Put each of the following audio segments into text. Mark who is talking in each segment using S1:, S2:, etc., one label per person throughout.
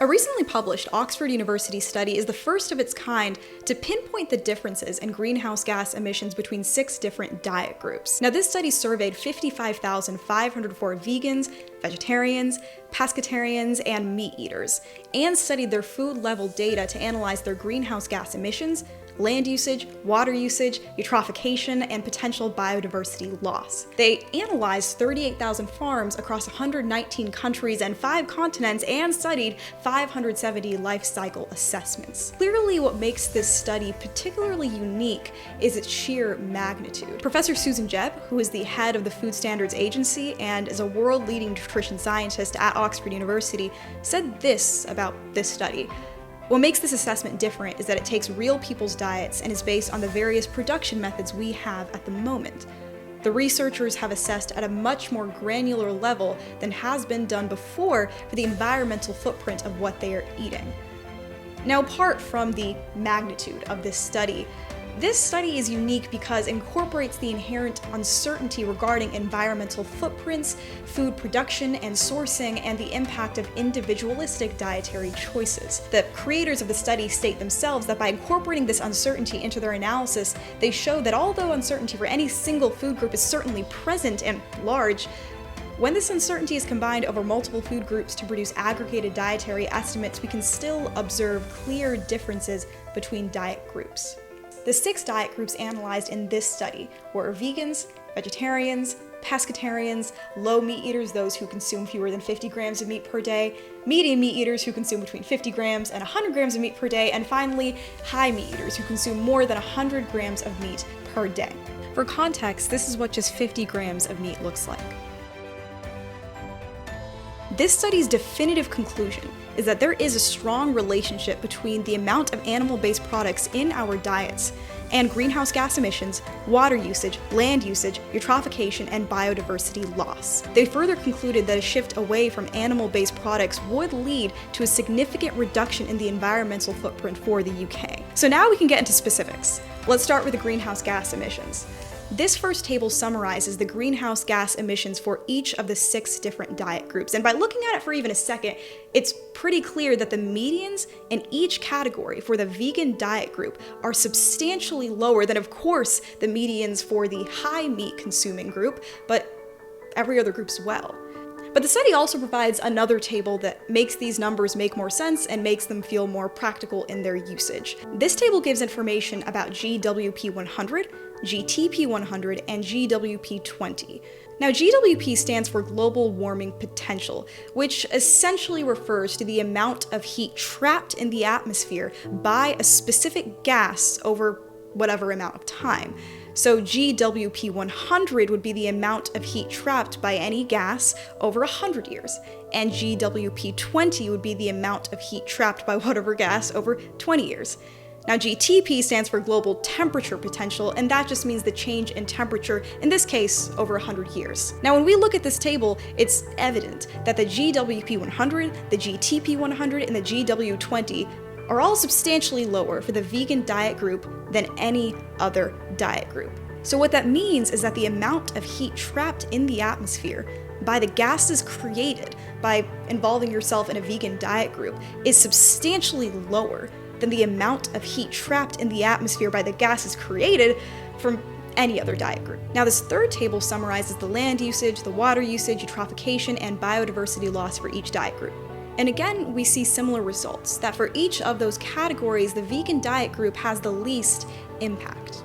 S1: A recently published Oxford University study is the first of its kind to pinpoint the differences in greenhouse gas emissions between 6 different diet groups. Now, this study surveyed 55,504 vegans, vegetarians, pescatarians, and meat eaters, and studied their food level data to analyze their greenhouse gas emissions, land usage, water usage, eutrophication, and potential biodiversity loss. They analyzed 38,000 farms across 119 countries and 5 continents and studied 570 life cycle assessments. Clearly, what makes this study particularly unique is its sheer magnitude. Professor Susan Jebb, who is the head of the Food Standards Agency and is a world-leading nutrition scientist at Oxford University, said this about this study. What makes this assessment different is that it takes real people's diets and is based on the various production methods we have at the moment. The researchers have assessed at a much more granular level than has been done before for the environmental footprint of what they are eating. Now, apart from the magnitude of this study is unique because it incorporates the inherent uncertainty regarding environmental footprints, food production and sourcing, and the impact of individualistic dietary choices. The creators of the study state themselves that by incorporating this uncertainty into their analysis, they show that although uncertainty for any single food group is certainly present and large, when this uncertainty is combined over multiple food groups to produce aggregated dietary estimates, we can still observe clear differences between diet groups. The 6 diet groups analyzed in this study were vegans, vegetarians, pescatarians, low meat eaters, those who consume fewer than 50 grams of meat per day, medium meat eaters who consume between 50 grams and 100 grams of meat per day, and finally, high meat eaters who consume more than 100 grams of meat per day. For context, this is what just 50 grams of meat looks like. This study's definitive conclusion is that there is a strong relationship between the amount of animal-based products in our diets and greenhouse gas emissions, water usage, land usage, eutrophication, and biodiversity loss. They further concluded that a shift away from animal-based products would lead to a significant reduction in the environmental footprint for the UK. So now we can get into specifics. Let's start with the greenhouse gas emissions. This first table summarizes the greenhouse gas emissions for each of the 6 different diet groups. And by looking at it for even a second, it's pretty clear that the medians in each category for the vegan diet group are substantially lower than, of course, the medians for the high meat consuming group, but every other group as well. But the study also provides another table that makes these numbers make more sense and makes them feel more practical in their usage. This table gives information about GWP 100, GTP 100, and GWP 20. Now, GWP stands for global warming potential, which essentially refers to the amount of heat trapped in the atmosphere by a specific gas over whatever amount of time. So GWP 100 would be the amount of heat trapped by any gas over 100 years, and GWP 20 would be the amount of heat trapped by whatever gas over 20 years. Now, GTP stands for global temperature potential, and that just means the change in temperature, in this case, over 100 years. Now, when we look at this table, it's evident that the GWP 100, the GTP 100, and the GW20 are all substantially lower for the vegan diet group than any other diet group. So what that means is that the amount of heat trapped in the atmosphere by the gases created by involving yourself in a vegan diet group is substantially lower than the amount of heat trapped in the atmosphere by the gases created from any other diet group. Now, this third table summarizes the land usage, the water usage, eutrophication, and biodiversity loss for each diet group. And again, we see similar results, that for each of those categories, the vegan diet group has the least impact.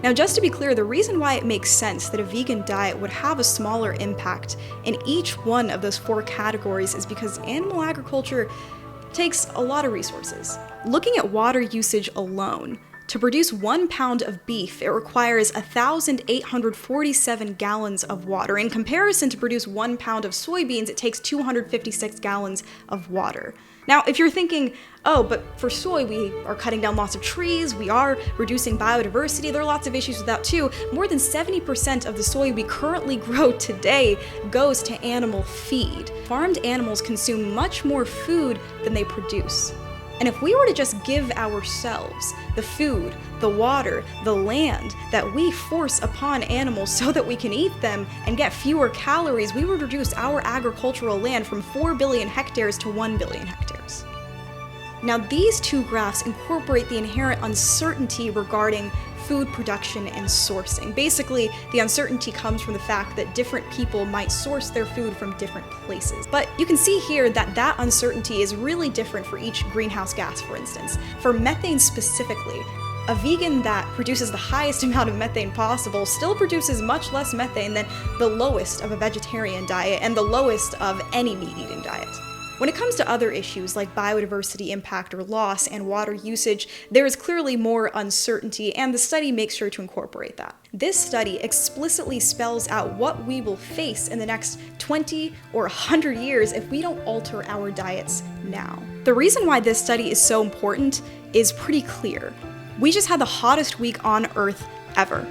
S1: Now, just to be clear, the reason why it makes sense that a vegan diet would have a smaller impact in each one of those 4 categories is because animal agriculture takes a lot of resources. Looking at water usage alone, to produce 1 pound of beef, it requires 1,847 gallons of water. In comparison, to produce 1 pound of soybeans, it takes 256 gallons of water. Now, if you're thinking, oh, but for soy, we are cutting down lots of trees, we are reducing biodiversity, there are lots of issues with that too. More than 70% of the soy we currently grow today goes to animal feed. Farmed animals consume much more food than they produce. And if we were to just give ourselves the food, the water, the land that we force upon animals so that we can eat them and get fewer calories, we would reduce our agricultural land from 4 billion hectares to 1 billion hectares. Now, these two graphs incorporate the inherent uncertainty regarding food production and sourcing. Basically, the uncertainty comes from the fact that different people might source their food from different places. But you can see here that that uncertainty is really different for each greenhouse gas, for instance. For methane specifically, a vegan that produces the highest amount of methane possible still produces much less methane than the lowest of a vegetarian diet and the lowest of any meat-eating diet. When it comes to other issues like biodiversity impact or loss and water usage, there is clearly more uncertainty, and the study makes sure to incorporate that. This study explicitly spells out what we will face in the next 20 or 100 years if we don't alter our diets now. The reason why this study is so important is pretty clear. We just had the hottest week on Earth ever.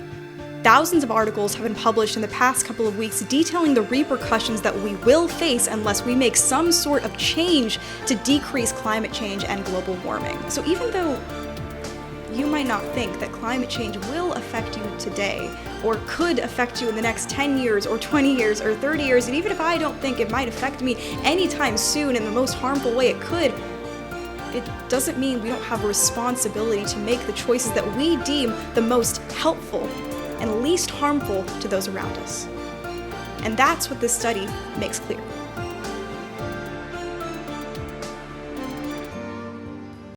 S1: Thousands of articles have been published in the past couple of weeks detailing the repercussions that we will face unless we make some sort of change to decrease climate change and global warming. So even though you might not think that climate change will affect you today, or could affect you in the next 10 years, or 20 years, or 30 years, and even if I don't think it might affect me anytime soon in the most harmful way it could, it doesn't mean we don't have a responsibility to make the choices that we deem the most helpful and least harmful to those around us. And that's what this study makes clear.